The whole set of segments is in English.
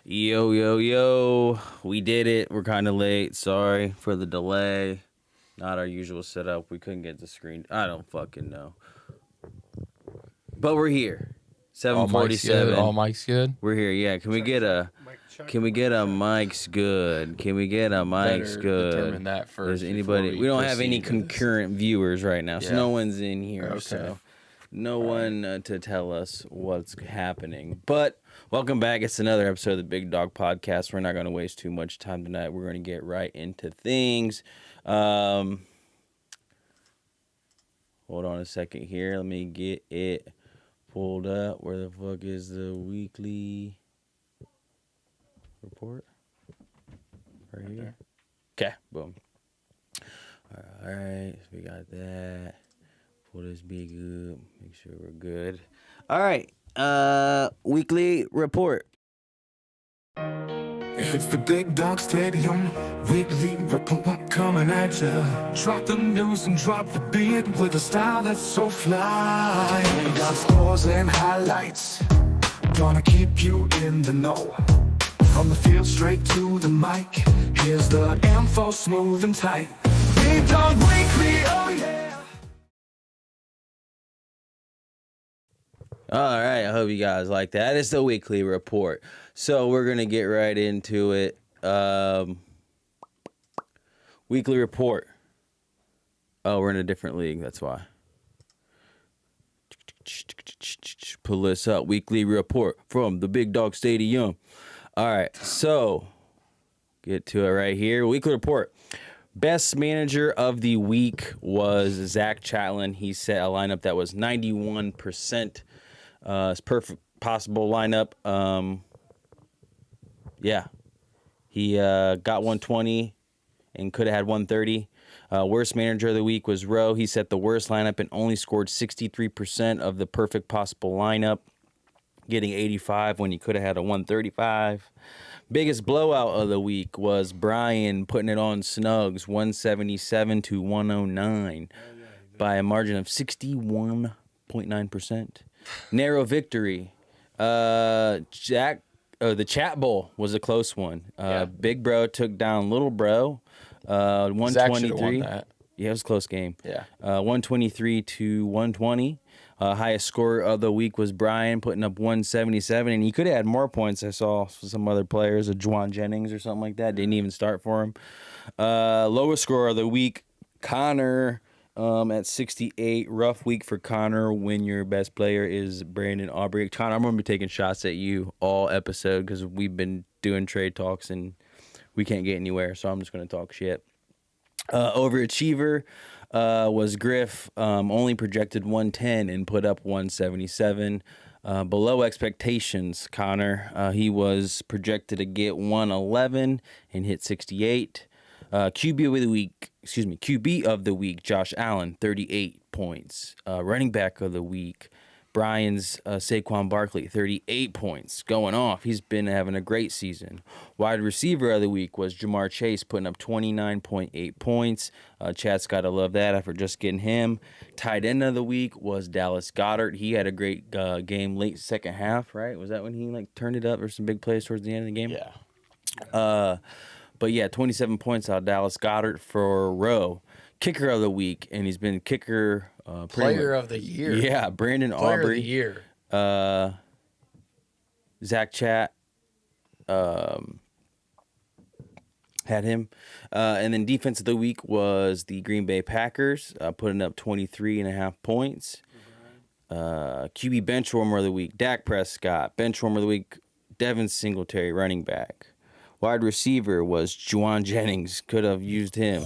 Yo, yo, yo. We did it. We're kind of late. Sorry for the delay. Not our usual setup. We couldn't get the screen. I don't fucking know. But we're here. All mics good. 7:47. We're here. Yeah. Can we get a mic's good? Can we get a mic's Better good? determine that first. Does anybody? We don't have any concurrent viewers right now, so no one's in here. Okay. So no one to tell us what's happening. But welcome back. It's another episode of the Big Dawg Podcast. We're not going to waste too much time tonight. We're going to get right into things. Hold on a second here. Let me get it pulled up. Where the fuck is the weekly report? Right here. Okay, boom. All right, so we got that. Pull this big up. Make sure we're good. All right, weekly report. It's the Big Dawg Stadium, weekly report coming at ya. Drop the news and drop the beat with a style that's so fly. We got scores and highlights, gonna keep you in the know. From the field straight to the mic, here's the info smooth and tight. Big Dawg Weekly, oh yeah. All right, I hope you guys like that. It's the weekly report. So we're going to get right into it. Weekly report. Oh, we're in a different league. That's why. Pull this up. Weekly report from the Big Dawg Stadium. All right, so get to it right here. Weekly report. Best manager of the week was Zach Chatlin. He set a lineup that was 91%. It's perfect possible lineup. Yeah. He got 120 and could have had 130. Worst manager of the week was Rowe. He set the worst lineup and only scored 63% of the perfect possible lineup, getting 85 when he could have had a 135. Biggest blowout of the week was Brian putting it on Snugz, 177 to 109 by a margin of 61.9%. Narrow victory. The chat bowl was a close one. Big Bro took down Little Bro, 123. That. Yeah, it was a close game. Yeah. 123 to 120. Highest scorer of the week was Brian, putting up 177, and he could have had more points. I saw some other players, a Juwan Jennings or something like that, didn't even start for him. Lowest scorer of the week, Connor, at 68. Rough week for Connor when your best player is Brandon Aubrey. Connor, I'm going to be taking shots at you all episode because we've been doing trade talks and we can't get anywhere, so I'm just going to talk shit. Overachiever was Griff, only projected 110 and put up 177. Below expectations, Connor. He was projected to get 111 and hit 68. QB of the week, Josh Allen, 38 points. Running back of the week, Brian's Saquon Barkley, 38 points, going off. He's been having a great season. Wide receiver of the week was Jamar Chase, putting up 29.8 points. Chat's got to love that after just getting him. Tight end of the week was Dallas Goedert. He had a great game late second half, right? Was that when he turned it up or some big plays towards the end of the game? Yeah. But yeah, 27 points out of Dallas Goedert for Rowe. Kicker of the week, and he's been kicker. Player of the year. Yeah, Brandon Player Aubrey. of the year. Zach Chat had him. And then defense of the week was the Green Bay Packers, putting up 23.5 points. QB bench warmer of the week, Dak Prescott. Bench warmer of the week, Devin Singletary, running back. Wide receiver was Juwan Jennings. Could have used him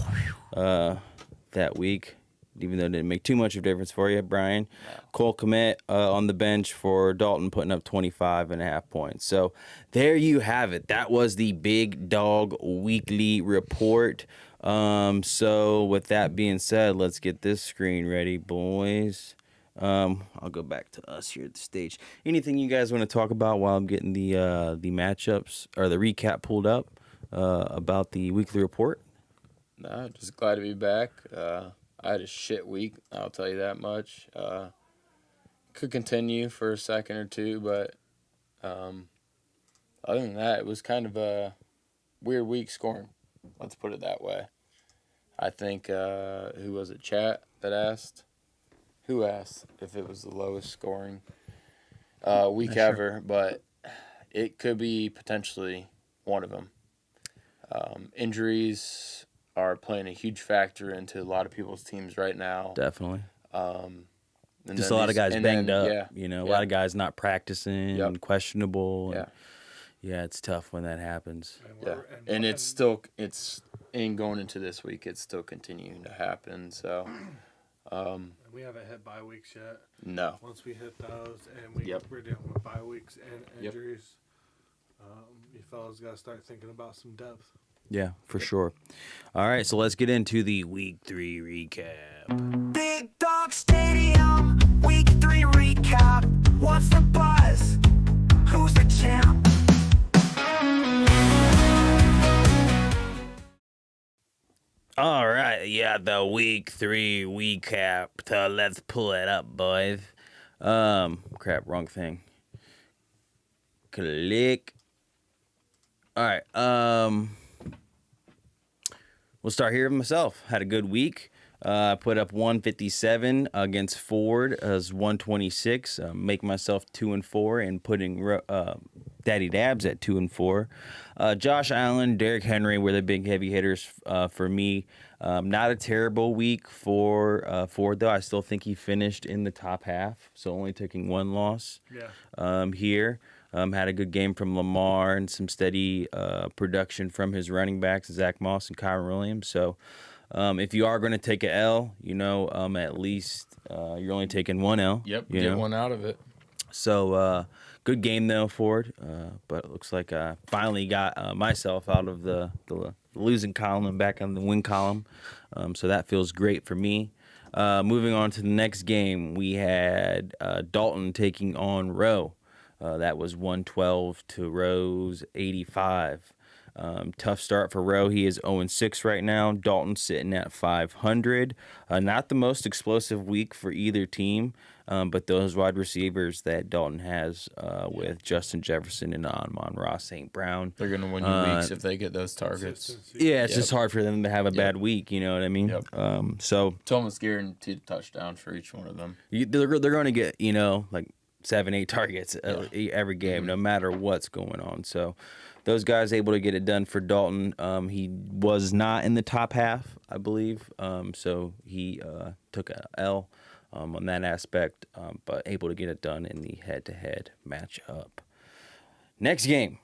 that week, even though it didn't make too much of a difference for you, Brian. No. Cole Kmet on the bench for Dalton, putting up 25.5 points. So there you have it. That was the Big Dawg Weekly Report. So with that being said, let's get this screen ready, boys. I'll go back to us here at the stage. Anything you guys want to talk about while I'm getting the matchups or the recap pulled up about the weekly report? No, just glad to be back. I had a shit week, I'll tell you that much. Could continue for a second or two, but Other than that, it was kind of a weird week scoring. Let's put it that way. I think, who was it, Chat, that asked? Who asked if it was the lowest scoring week ever? But it could be potentially one of them. Injuries are playing a huge factor into a lot of people's teams right now. Definitely. And Just then a lot of guys banged up. Yeah, You know, a lot of guys not practicing, Yep. questionable. Yeah. And, yeah, it's tough when that happens. Yeah, and it's still and going into this week, it's still continuing to happen. So, We haven't hit bye weeks yet. no, Once we hit those, and we're dealing with bye weeks and Yep. injuries, you fellas got to start thinking about some depth. Yeah, for sure. All right, so let's get into the Week 3 recap. Big Dawg Stadium, week 3 recap. What's the buzz? Who's the champ? All right, yeah, the Week 3 recap. So let's pull it up, boys. Crap, wrong thing. Click. All right, we'll start here with myself. Had a good week. Put up 157 against Ford as 126. Make myself 2-4 and putting Daddy Dabs at 2-4. Josh Allen, Derrick Henry were the big heavy hitters for me. Not a terrible week for Ford though. I still think he finished in the top half, so only taking one loss. Yeah. Here. Had a good game from Lamar and some steady production from his running backs, Zach Moss and Kyron Williams. So if you are going to take a L, at least you're only taking one L. Yep, you get know? one out of it. So good game, though, Ford. But it looks like I finally got myself out of the losing column and back on the win column. So that feels great for me. Moving on to the next game, we had Dalton taking on Rowe. That was 112 to Rowe's 85. Tough start for Rowe. He is 0-6 right now. Dalton sitting at 500. Not the most explosive week for either team, but those wide receivers that Dalton has with Justin Jefferson and Amon-Ra St. Brown. They're gonna win you weeks if they get those targets. Consistency. Yeah, it's just hard for them to have a bad week. You know what I mean? Yep. So It's almost guaranteed touchdown for each one of them. they're going to get like 7-8 targets every game, no matter what's going on. So those guys able to get it done for Dalton. He was not in the top half, I believe. So he took a L on that aspect, but able to get it done in the head-to-head matchup. Next game.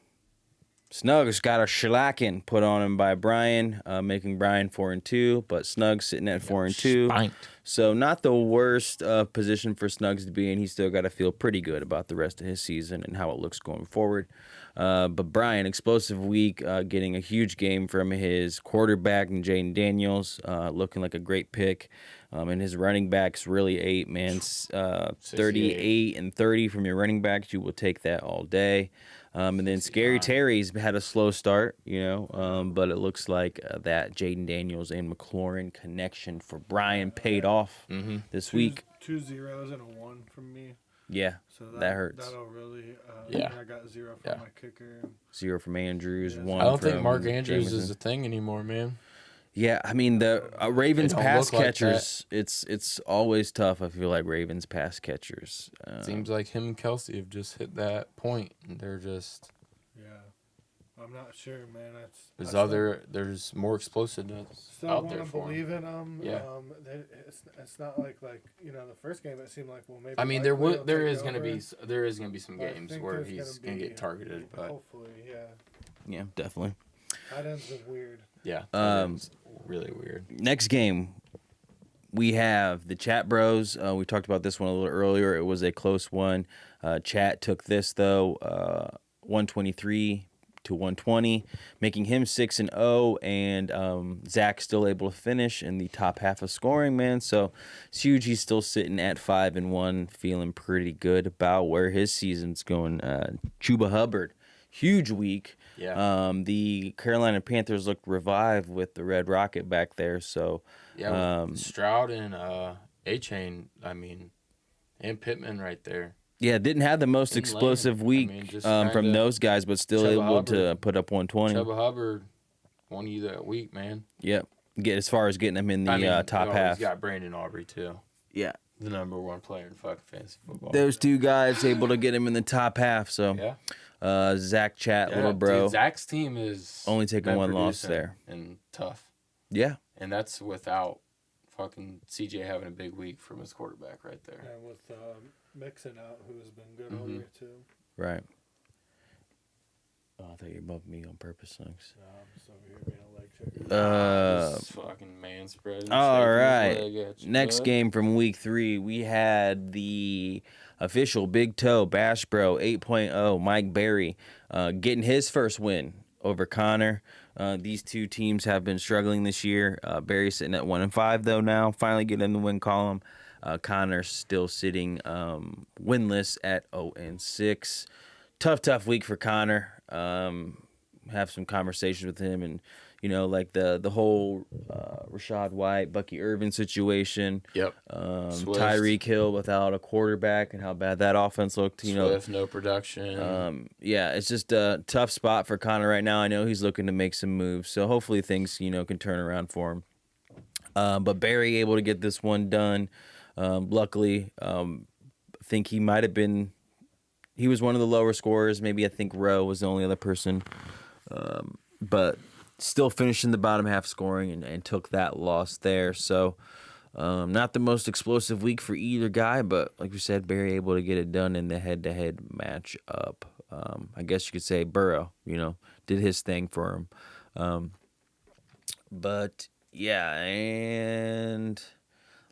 Snugz got a shellacking put on him by Brian, making Brian 4-2, but Snugz sitting at 4-2. Spanked. So not the worst position for Snugz to be in. He's still got to feel pretty good about the rest of his season and how it looks going forward. But Brian, explosive week, getting a huge game from his quarterback and Jaden Daniels, looking like a great pick. And his running backs really ate, man. 38 and 30 from your running backs. You will take that all day. And then Scary Terry's had a slow start, but it looks like that Jaden Daniels and McLaurin connection for Brian paid off this week. 2 zeros and a 1 from me. Yeah, So that hurts. That'll really. Yeah. I got 0 from Yeah. my kicker. 0 from Andrews, Yeah. 1 I don't think from Mark Andrews Jameson. is a thing anymore, man. Yeah, I mean the Ravens They don't pass look like catchers. It's always tough. I feel like Ravens pass catchers. Seems like him and Kelsey have just hit that point. And they're just Yeah. I'm not sure, man. there's more explosiveness Still out want there to for him. believe in them. Yeah. It's not like the first game. It seemed like maybe. I mean, Likely will there take is gonna over, be some but I games think where there's he's gonna gonna be, get targeted, but hopefully, yeah. Yeah, definitely. Tight ends is weird. yeah, it's really weird. Next game, we have the Chat Bros. We talked about this one a little earlier. It was a close one. Chat took this though, 123 to 120, making him 6-0, and Zach still able to finish in the top half of scoring, man. So it's huge. He's still sitting at 5-1, feeling pretty good about where his season's going. Chuba Hubbard, huge week. Yeah. The Carolina Panthers looked revived with the Red Rocket back there. So Yeah, Stroud and A-Chain, and Pittman right there. Yeah, didn't have the most In explosive lane. I week mean, just from kinda- those guys, but still Chuba able to Hubbard. put up 120. Chuba Hubbard won you that week, man. Yep. Get as far as getting him in the top half. He's got Brandon Aubrey too, Yeah. the #1 player in fucking fantasy football. Those two guys able to get him in the top half. So Zach Chat, little bro, Dude, Zach's team is only taking been one loss producing there. and tough, Yeah. and that's without fucking CJ having a big week from his quarterback right there. And with Mixon out, who has been good all Mhm. year too. Right. Oh, I thought you were bumping me on purpose, Snugz. I'm just over here being a leg checker. This fucking man spread. All right. Next game from week 3, we had the official Big Toe Bash Bro 8.0 Mike Berry getting his first win over Connor. These two teams have been struggling this year. Barry's sitting at 1-5 though now, finally getting in the win column. Connor's still sitting winless at 0-6. Tough week for Connor. Have some conversations with him, and like the whole Rashad White, Bucky Irvin situation. Yep. Tyreek Hill without a quarterback and how bad that offense looked. Swift, no production. Yeah, it's just a tough spot for Connor right now. I know he's looking to make some moves, so hopefully things can turn around for him. But Barry able to get this one done. Luckily, I think he might have been. He was one of the lower scorers. Maybe I think Rowe was the only other person, but still finishing the bottom half scoring and took that loss there. So not the most explosive week for either guy, but like we said, Barry able to get it done in the head-to-head matchup. I guess you could say Burrow, did his thing for him. But yeah, and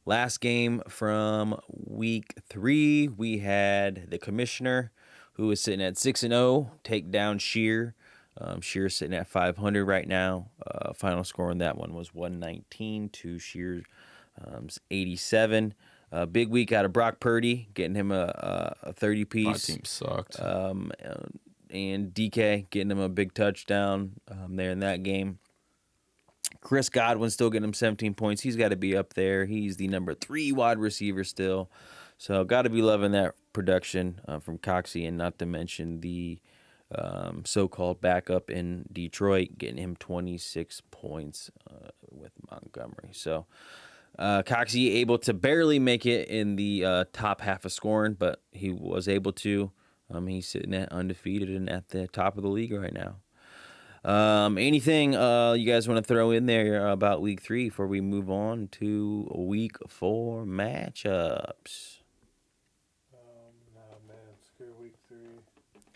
last game from week 3, we had the commissioner who is sitting at 6-0 take down Sheer. Sheer's sitting at 500 right now. Final score on that one was 119 to Sheer's 87. Big week out of Brock Purdy, getting him a 30 piece. My team sucked. And DK getting him a big touchdown there in that game. Chris Godwin still getting him 17 points. He's got to be up there. He's the number 3 wide receiver still. So got to be loving that production from Coxie, and not to mention the so-called backup in Detroit, getting him 26 points with Montgomery. So Coxie able to barely make it in the top half of scoring, but he was able to. He's sitting at undefeated and at the top of the league right now. Anything you guys want to throw in there about week 3 before we move on to week 4 matchups? Nah, man, screw week 3.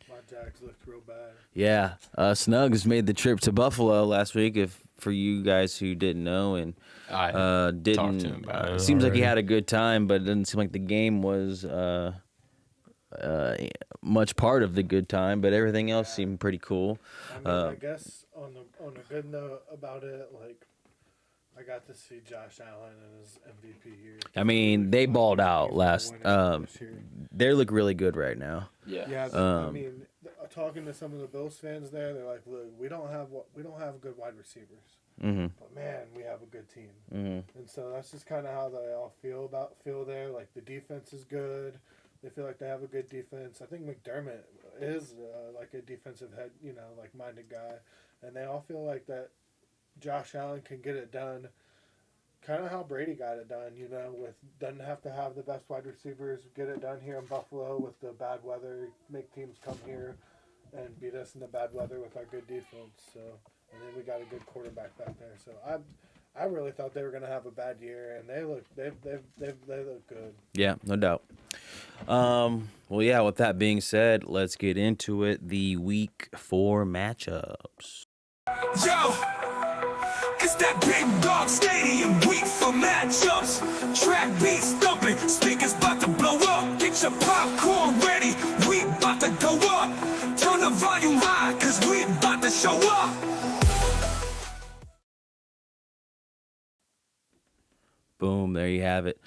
My Jags looked real bad. Yeah, Snugz made the trip to Buffalo last week. If for you guys who didn't know and I didn't, talked to him about it seems like he already. had a good time, but it doesn't seem like the game was much part of the good time. But everything else seemed pretty cool. I mean, I guess on a good note about it, like I got to see Josh Allen in his MVP year. I mean, they balled out last. They look really good right now. Yeah, I mean, talking to some of the Bills fans there, they're like, "Look, we don't have good wide receivers, but man, we have a good team." And so that's just kind of how they all feel there. Like the defense is good. They feel like they have a good defense. I think McDermott is like a defensive head, minded guy, and they all feel like that. Josh Allen can get it done, kind of how Brady got it done. Doesn't have to have the best wide receivers. Get it done here in Buffalo with the bad weather. Make teams come here and beat us in the bad weather with our good defense. So, and then we got a good quarterback back there. So I really thought they were gonna have a bad year, and they look good. Yeah, no doubt. Well, yeah. With that being said, let's get into it. The week 4 matchups. Yo, it's that Big Dawg Stadium, week for matchups. Track beats thumping, speakers about to blow up. Get your popcorn ready, we about to go up. Turn the volume high, cause we about to show up. Boom, there you have it.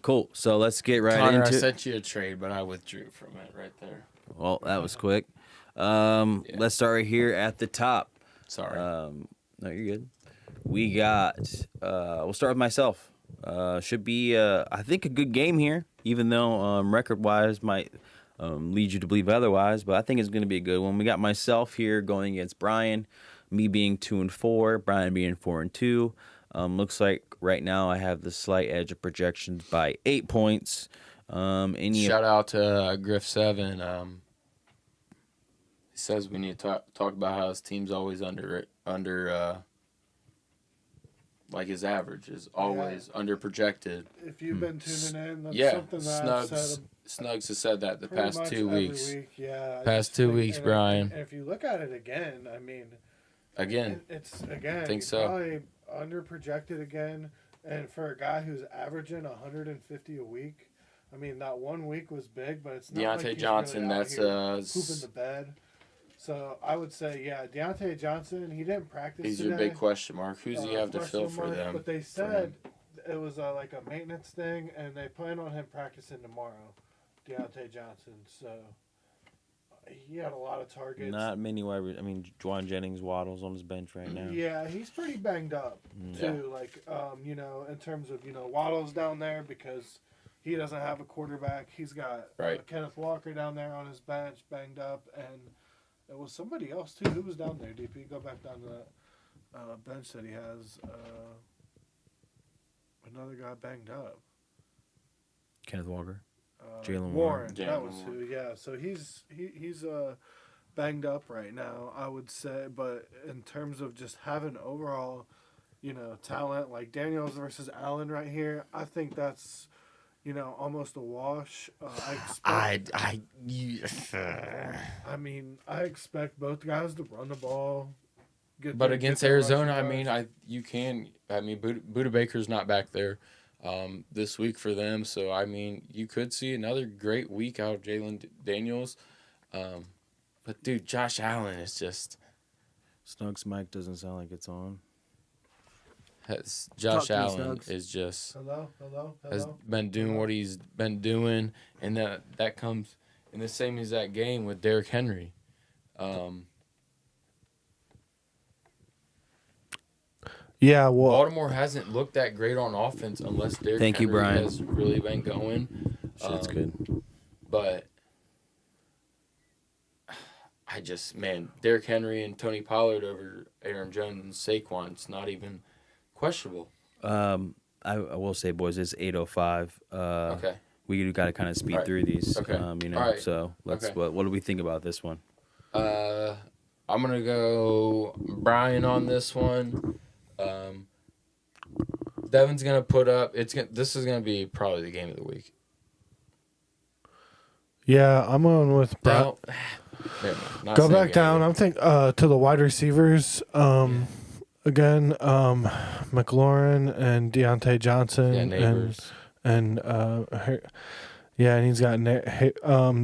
Cool. So let's get right Connor, I into it. sent you a trade, but I withdrew from it right there. Well, that was quick. Let's start right here at the top. Sorry. No, you're good. We got. We'll start with myself. Should be, I think, a good game here, even though record-wise might lead you to believe otherwise. But I think it's going to be a good one. We got myself here going against Brian, me being 2-4, Brian being 4-2. Looks like right now I have the slight edge of projections by 8 points. Shout out to Griff7. He says we need to talk about how his team's always under like his average is always under projected. If you've been tuning in, that's Yeah, something that I've said Snugz has said that the pretty past much 2 every weeks. week. Yeah, I Past just 2 think- weeks, and Brian. And if you look at it again, I mean, it's I think you're so. probably under projected again. And for a guy who's averaging 150 a week, I mean that 1 week was big, but it's not Deontay like he's Johnson, really out that's here pooping the bed. So I would say, yeah, Deontay Johnson. He didn't practice. He's today. your big question mark. Who's he have to fill Question for mark, them? But they said it was like a maintenance thing, and they plan on him practicing tomorrow, Deontay Johnson. So he had a lot of targets. Not many wide. I mean, Juwan Jennings waddles on his bench right now. Yeah, he's pretty banged up too. Like, in terms of Waddle's down there because he doesn't have a quarterback. He's got Kenneth Walker down there on his bench, banged up, and it was somebody else too. Who was down there? DP, go back down to that bench that he has. Another guy banged up. Kenneth Walker. Jalen Warren. Jalen That was Warren. who. Yeah. So he's banged up right now, I would say. But in terms of just having overall, talent like Daniels versus Allen right here, I think that's almost a wash. I expect both guys to run the ball. But against Arizona, Buda Baker's not back there this week for them. So, you could see another great week out of Jalen Daniels. But, dude, Josh Allen is just... Snugz mic doesn't sound like it's on. Josh Allen is just... Hello? Has been doing what he's been doing. And that comes in the same exact game with Derrick Henry. Yeah, well, Baltimore hasn't looked that great on offense unless Derrick Henry Brian. has really been going. Shit's good. But Derrick Henry and Tony Pollard over Aaron Jones and Saquon, it's not even questionable. I will say, boys, it's 8:05. Okay. We got to kind of speed through these. Okay. All right. So let's. Okay. What do we think about this one? I'm gonna go Brian on this one. Devin's gonna put up. This is gonna be probably the game of the week. yeah, I'm on with Brown. Go back down. I'm thinking to the wide receivers. Again, McLaurin and Deontay Johnson. Yeah, Neighbors. And he's got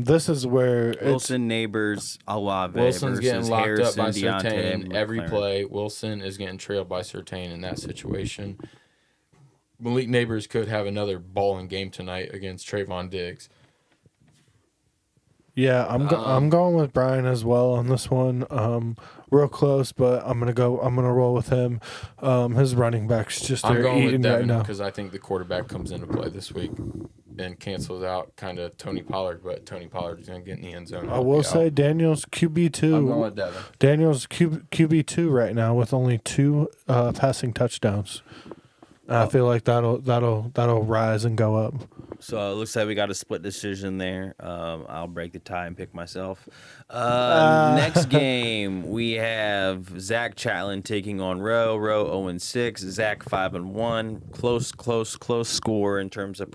this is where Wilson, Neighbors, Olave Wilson's getting versus locked Harrison, up by Deontay, Surtain every McLaren. play. Wilson is getting trailed by Surtain in that situation. Malik Neighbors could have another balling game tonight against Trayvon Diggs. Yeah, I'm going with Brian as well on this one. Real close, but I'm gonna roll with him. His running backs just I'm are going with eating right Devin now. because I think the quarterback comes into play this week and cancels out kind of Tony Pollard, but Tony Pollard is going to get in the end zone. I will say Daniel's QB2. I'm going with Devin. Daniel's QB2 right now with only 2 passing touchdowns. I feel like that'll rise and go up. So it looks like we got a split decision there. I'll break the tie and pick myself. Next game, we have Zach Chatlin taking on Roe. Roe 0-6. Zach 5-1. Close score in terms of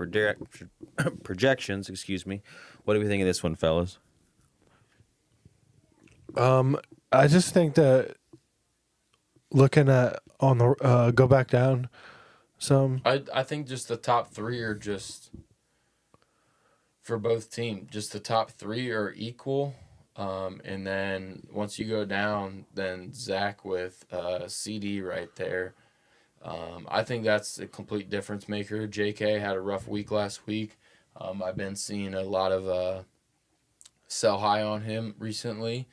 projections. Excuse me. What do we think of this one, fellas? I just think that looking at on the go back down some. I think just the top 3 are just for both teams. Just the top 3 are equal. And then once you go down, then Zach with CD right there. I think that's a complete difference maker. JK had a rough week last week. I've been seeing a lot of sell high on him recently.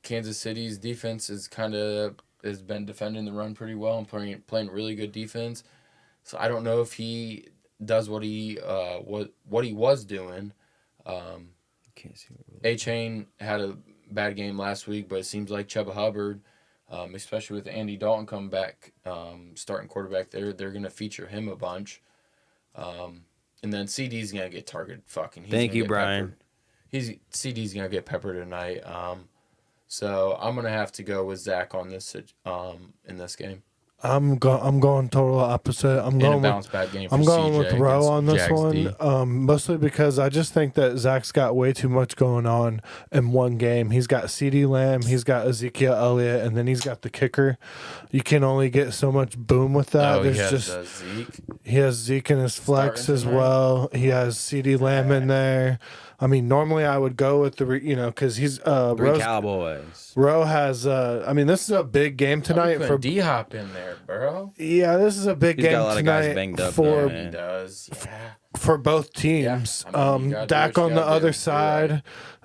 Kansas City's defense is kind of has been defending the run pretty well and playing really good defense. So I don't know if he does what he was doing. A-Chain had a bad game last week, but it seems like Chuba Hubbard, especially with Andy Dalton coming back, starting quarterback there, they're going to feature him a bunch. And then CD's going to get targeted fucking. Thank you, Brian. CD's going to get peppered tonight. So I'm going to have to go with Zach on this in this game. I'm going total opposite. I'm going bounce back game for I'm going CJ with Rowe on this Jags D. one. Mostly because I just think that Zach's got way too much going on in one game. He's got CeeDee Lamb, he's got Ezekiel Elliott, and then he's got the kicker. You can only get so much boom with that. He has Zeke. He has Zeke in his flex Starting as tonight. well. He has CeeDee Lamb in there. I mean, normally I would go with because he's Three Cowboys. Rowe has. I mean, this is a big game tonight for D-Hop in there, bro. Yeah, this is a big He's game got a lot of guys tonight banged up, for though, He man. does. Yeah. for both teams. Yeah, I mean, you gotta do Dak what you on the gotta do. other You're side, right.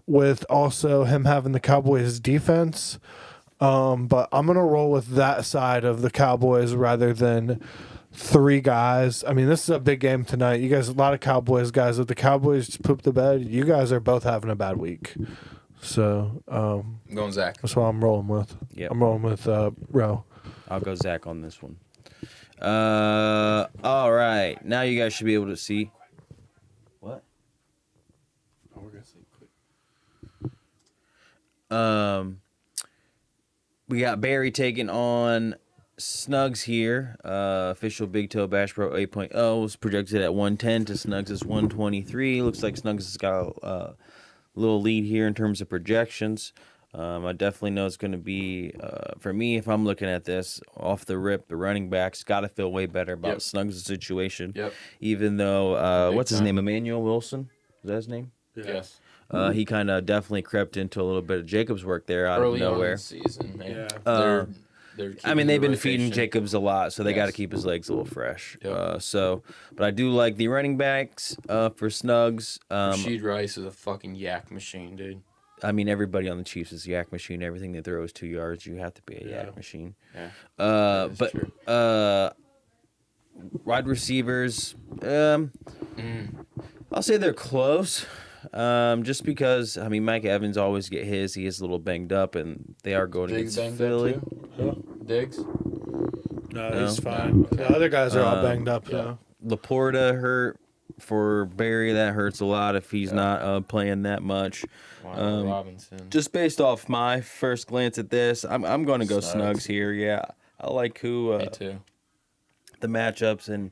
with also him having the Cowboys defense. But I'm gonna roll with that side of the Cowboys rather than three guys. I mean, this is a big game tonight. You guys, a lot of Cowboys guys. If the Cowboys poop the bed, you guys are both having a bad week. So I'm going Zach. that's what I'm rolling with. Yep. I'm rolling with Rowe. I'll go Zach on this one. All right. Now you guys should be able to see. What? Oh, we're gonna see quick. We got Barry taking on Snugz here. Official Big Toe Bash Pro 8.0 was projected at 110 to Snugz' 123. Looks like Snugz has got a little lead here in terms of projections. I definitely know it's going to be, for me, if I'm looking at this, off the rip, the running backs got to feel way better about Snugz' situation. Yep. Even though, Big what's his time. name? Emmanuel Wilson? Is that his name? Yes. He kind of definitely crept into a little bit of Jacobs' work there out Early of on in nowhere. the season, man. Yeah. They're I mean, they've been keeping feeding the rotation. Jacobs a lot, so they got to Yes. keep his legs a little fresh. Yep. But I do like the running backs for Snugz. Rasheed Rice is a fucking yak machine, dude. I mean, everybody on the Chiefs is a yak machine. Everything they throw is 2 yards. You have to be a Yeah. yak machine. Yeah. That is But true. wide receivers, I'll say they're close. Just because, I mean, Mike Evans always get his. He is a little banged up, and they are going Diggs against banged Philly. up too? Diggs? No, he's No? fine. Okay. The other guys are all banged up though. Laporta hurt for Barry. That hurts a lot if he's not playing that much. Wow, Robinson. Just based off my first glance at this, I'm going to go Snugz here. Yeah, I like who Me too. the matchups and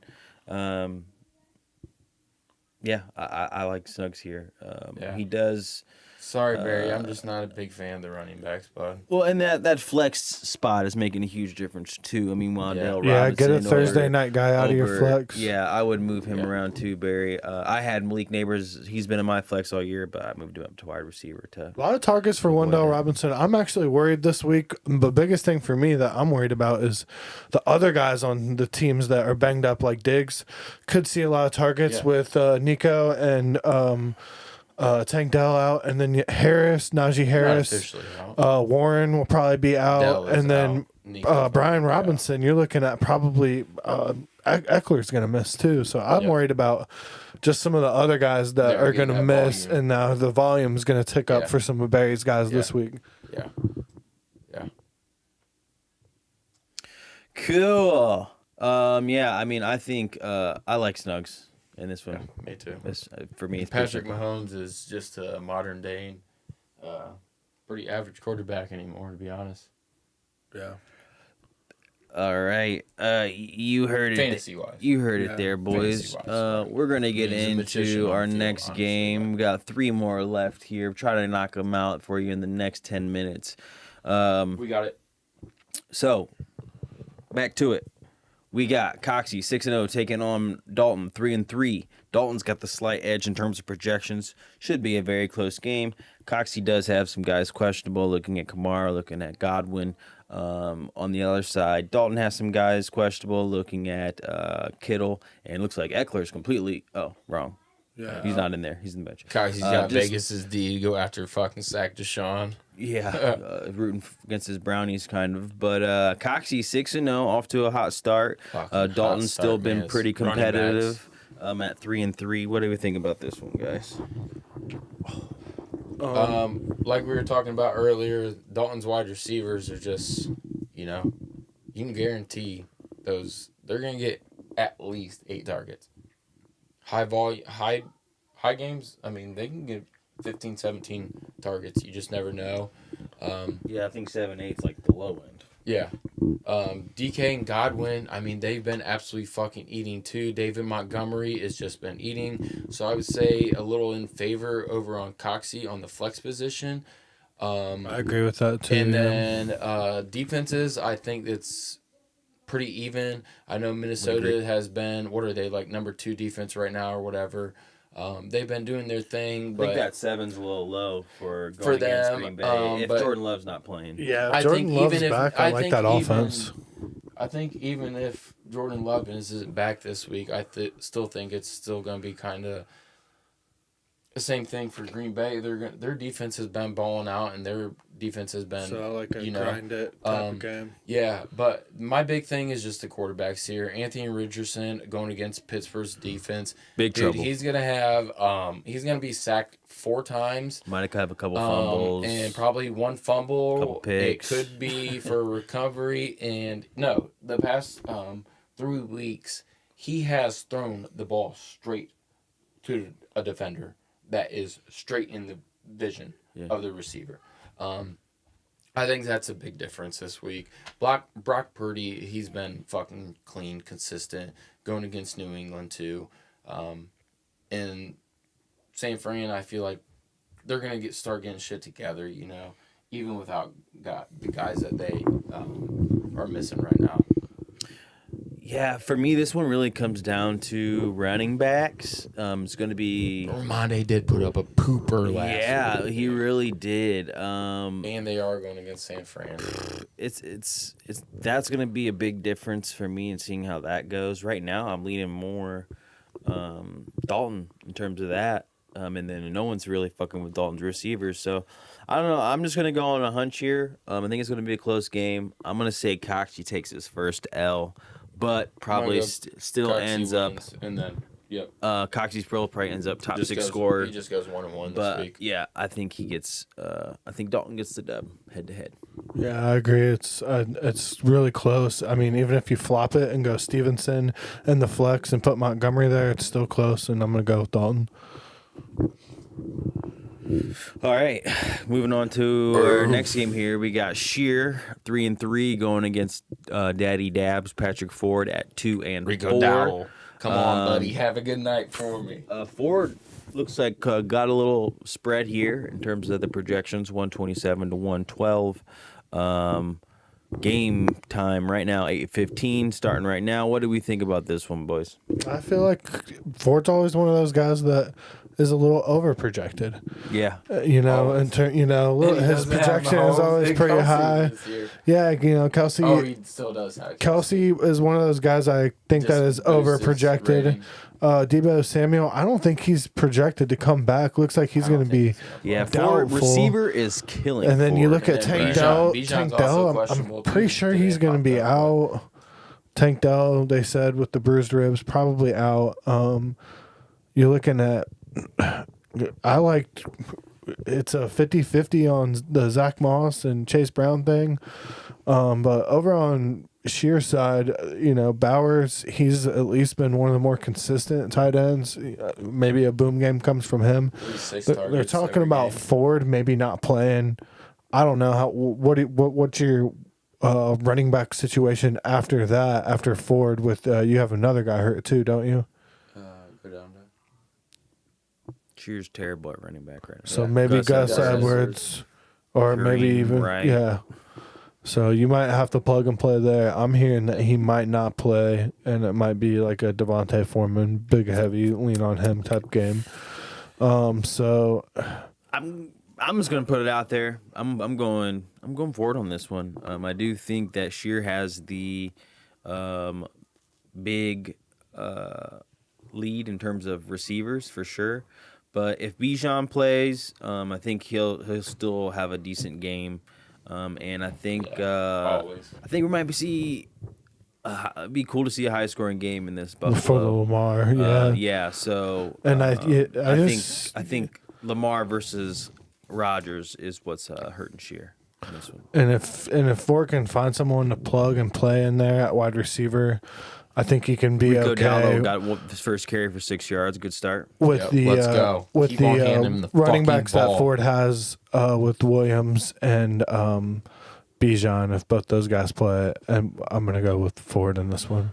I like Snugz here. Yeah. He does. Sorry, Barry. I'm just not a big fan of the running backs, bud. Well, and that flex spot is making a huge difference too. I mean, Wandale Yeah, Robinson. get a Thursday over- night guy out of your over- flex. Yeah, I would move him Yeah. around too, Barry. I had Malik Neighbors. He's been in my flex all year, but I moved him up to wide receiver to. A lot of targets for Wendell Robinson. I'm actually worried this week. The biggest thing for me that I'm worried about is the other guys on the teams that are banged up, like Diggs, could see a lot of targets Yeah. with Nico and Tank Dell out, and then Harris, Najee Not Harris, officially out. Warren will probably be out, Dell is and then out. Nico's Brian out. Robinson. You're looking at probably Eckler's going to miss too. So I'm Yeah. worried about just some of the other guys that They're are going to getting that miss, volume. and now the volume is going to tick up Yeah. for some of Barry's guys this week. Yeah. Yeah. Cool. Yeah, I mean, I think I like Snugz in this one. Me too. This, for me, it's Patrick pretty Mahomes is just a modern day, pretty average quarterback anymore, to be honest. Yeah. All right. You heard it. Fantasy-wise. You heard Yeah. it there, boys. Fantasy-wise, We're going to get He's a magician into on our the field, next honestly, game. We got 3 more left here. Try to knock them out for you in the next 10 minutes. We got it. So, back to it. We got Coxie 6-0 taking on Dalton 3-3. Dalton's got the slight edge in terms of projections. Should be a very close game. Coxie does have some guys questionable. Looking at Kamara, looking at Godwin. On the other side, Dalton has some guys questionable. Looking at Kittle, and it looks like Eckler's completely. Oh, wrong. Yeah. He's not in there. He's in the bench. He's got just- Vegas's D to go after fucking sack Deshaun. Yeah, rooting against his Brownies kind of. But Coxie 6-0, off to a hot start. Fucking Dalton's hot still start, been man. pretty It's running competitive. At 3-3. What do we think about this one, guys? Like we were talking about earlier, Dalton's wide receivers are just, you can guarantee they're gonna get at least 8 targets. High volume, high games. I mean, they can get 15, 17 targets. You just never know. Yeah, I think 7-8's like the low end. Yeah. DK and Godwin, I mean, they've been absolutely fucking eating too. David Montgomery has just been eating. So I would say a little in favor over on Coxie on the flex position. I agree with that too. And then defenses, I think it's pretty even. I know Minnesota has been, what are they, like number 2 defense right now or whatever. They've been doing their thing, but I think that 7's a little low for going against them, Green Bay. If but- Jordan Love's not playing. Yeah, I if Jordan think Love's even if- back. I I like think that even- offense. I think even if Jordan Love isn't back this week, I still think it's still going to be kind of the same thing for Green Bay. Their defense has been balling out, and their defense has been So I like a grind it type of game. Yeah, but my big thing is just the quarterbacks here. Anthony Richardson going against Pittsburgh's defense. Big trouble. He's gonna have he's gonna be sacked 4 times. Might have a couple fumbles. And probably 1 fumble. Couple picks. It could be for recovery. And no, the past 3 weeks, he has thrown the ball straight to a defender that is straight in the vision of the receiver. I think that's a big difference this week. Brock Purdy, he's been fucking clean, consistent, going against New England too. And St. Fran, I feel like they're going to start getting shit together, even without the guys that they are missing right now. Yeah, for me, this one really comes down to running backs. It's going to be... Ramonde did put up a pooper last week. Yeah, he really did. And they are going against San Fran. It's that's going to be a big difference for me in seeing how that goes. Right now, I'm leaning more Dalton in terms of that. And then no one's really fucking with Dalton's receivers. So, I don't know. I'm just going to go on a hunch here. I think it's going to be a close game. I'm going to say Coxie takes his first L. But probably still Coxie ends up. wins, and then Coxie's probably ends up top just 6 goes, scorer. He just goes 1-1 But this week. yeah, I think he gets. I think Dalton gets the dub head to head. Yeah, I agree. It's really close. I mean, even if you flop it and go Stevenson and the flex and put Montgomery there, it's still close. And I'm gonna go with Dalton. All right, moving on to our next game here. We got Sheer 3-3 going against Daddy Dabs Patrick Ford at 2-4. Rico Dowdle. Come on, buddy. Have a good night for me. Ford looks like got a little spread here in terms of the projections, 127 to 112. Game time right now, 8:15, starting right now. What do we think about this one, boys? I feel like Ford's always one of those guys that is a little over projected. Yeah. His projection is always pretty high. Yeah, Kelsey. Oh, he still does have Kelsey is one of those guys I think that is over projected. Debo Samuel, I don't think he's projected to come back. Looks like he's going to be Ford doubtful. receiver is killing. And then you Ford. look at And then Tank Dell. Bijan's Tank also Dell, questionable, I'm too. pretty sure They he's going to popped be up. out. Tank Dell, they said, with the bruised ribs, probably out. You're looking at, I liked, it's a 50-50 on the Zach Moss and Chase Brown thing. But over on Sheer side, Bowers, he's at least been one of the more consistent tight ends. Maybe a boom game comes from him. They're talking about Ford maybe not playing. I don't know what's your running back situation after that, after Ford with you have another guy hurt too, don't you? Go down to. Sheer's terrible at running back right now. So maybe Gus Edwards. Edwards, or Kareem maybe even Wright. yeah. So you might have to plug and play there. I'm hearing that he might not play, and it might be like a Devontae Foreman, big heavy, lean on him type game. So I'm just gonna put it out there. I'm going forward on this one. I do think that Sheer has the big lead in terms of receivers for sure. But if Bijan plays, I think he'll still have a decent game. And I think we might see. It'd be cool to see a high scoring game in this Buffalo. For the Lamar, yeah. So and I think Lamar versus Rodgers is what's hurting Shear in this one. And if Ford can find someone to plug and play in there at wide receiver, I think he can be Rico okay. Dowdle got his first carry for 6 yards. Good start. With let's go. With Keep on handing him the the running fucking backs ball. that Ford has with Williams and Bijan, if both those guys play, and I'm gonna go with Ford in this one.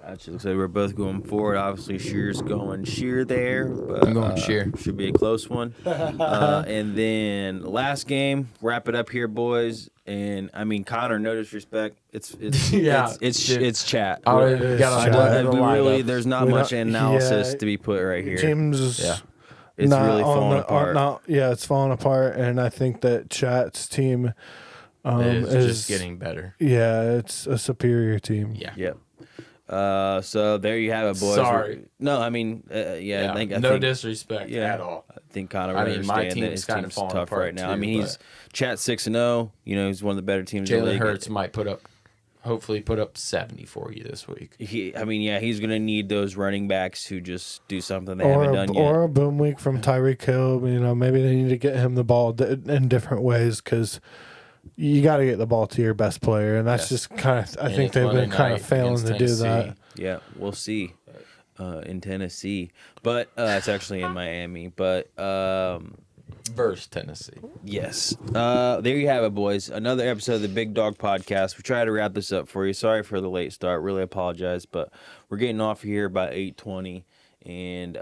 Actually, looks like we're both going forward. Obviously, Shear's going Shear there. But, I'm going Shear. Should be a close one. And then last game, wrap it up here, boys. And I mean, Connor, no disrespect, it's Yeah, it's chat. I already got on There's not much analysis to be put right here. James is It's really falling apart. It's falling apart, and I think that Chat's team is just getting better. Yeah, it's a superior team. Yeah. Yep. So there you have it, boys. Sorry. No, I mean, I think disrespect at all. I think Connor I would mean, my understand that team's his kind of team's falling tough apart right now. too, I mean, he's Chat 6-0. You know, he's one of the better teams in the Jalen league. Hurts might hopefully put up 70 for you this week. He's going to need those running backs to just do something they haven't done yet. Or a boom week from Tyreek Hill. You know, maybe they need to get him the ball in different ways because you got to get the ball to your best player, and that's just kind of. I think they've been kind of failing to do that. Yeah, we'll see. In Tennessee, but it's actually in Miami. But versus Tennessee. Yes. There you have it, boys. Another episode of the Big Dawg Podcast. We try to wrap this up for you. Sorry for the late start. Really apologize, but we're getting off here about 8:20, and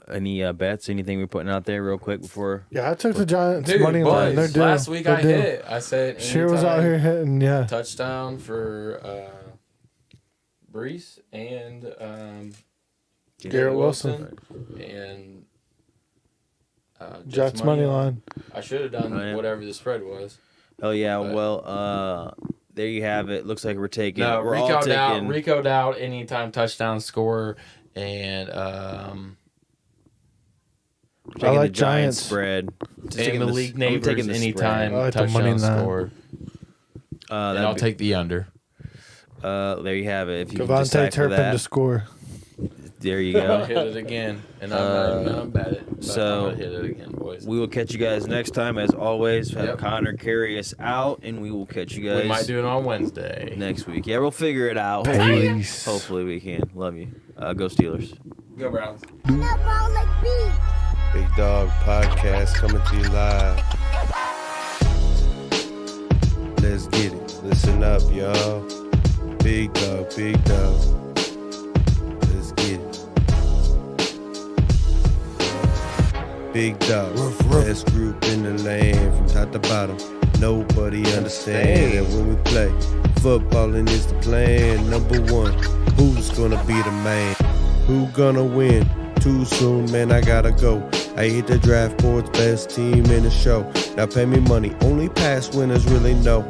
any bets? Anything we're putting out there real quick before? Yeah, I took the Giants Dude, money line. They're due. Last week They're I due. hit. I said Shear was out here hitting. Yeah, touchdown for Brees and Garrett Wilson and Jets money line. I should have done whatever the spread was. Oh yeah. Well, there you have it. Looks like we're taking. No, we're all taking Rico Dowd anytime touchdown scorer and I like the Giants spread. And Malik Neighbors anytime like the money touchdown line. score. And I'll take the under. There you have it. If you can Devontae decipher Turpin that, to score. there you I'm gonna go. hit it again, and I'm not gonna bet it. But so I'm gonna hit it again, boys. We will catch you guys next time. As always, have Yep. Connor carry us out, and we will catch you guys We might do it on Wednesday. next week. Yeah, we'll figure it out. Peace. Hopefully we can. Love you. Go Steelers. Go Browns. Big Dawg Podcast coming to you live. Let's get it. Listen up, y'all. Big Dawg, Big Dawg. Let's get it. Big Dawg, best group in the land from top to bottom. Nobody understand that when we play, footballing is the plan. Number one, who's gonna be the man? Who gonna win? Too soon, man, I gotta go. I hit the draft board's best team in the show. Now pay me money, only past winners really know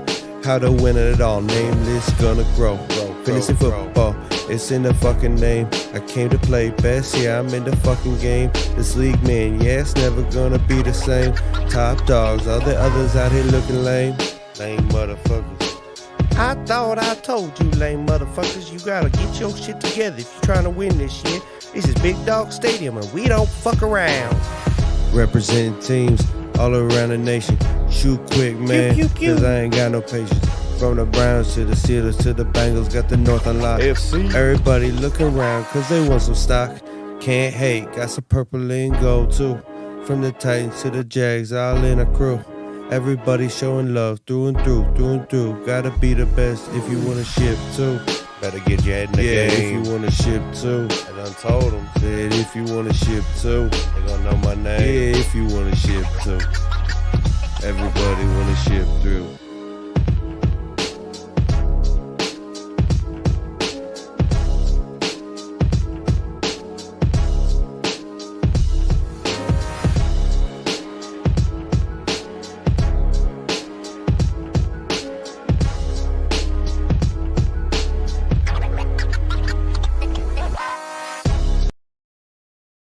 how to win it all. Name list gonna grow. Fantasy football, it's in the fucking name. I came to play best, yeah, I'm in the fucking game. This league, man, yeah, it's never gonna be the same. Top dogs, all the others out here looking lame. Lame motherfuckers. I thought I told you, lame motherfuckers, you gotta get your shit together if you're trying to win this shit. This is Big Dawg Stadium and we don't fuck around. Representing teams all around the nation. Shoot quick, man, cause I ain't got no patience. From the Browns to the Steelers to the Bengals, got the North unlocked. Everybody looking around cause they want some stock. Can't hate, got some purple and gold too. From the Titans to the Jags, all in a crew. Everybody showing love through and through, through and through. Gotta be the best if you wanna ship too. Better get your head in the game. If you wanna ship too. I done told them. Said if you wanna ship too. They gonna know my name. Yeah, if you wanna ship too. Everybody wanna ship through.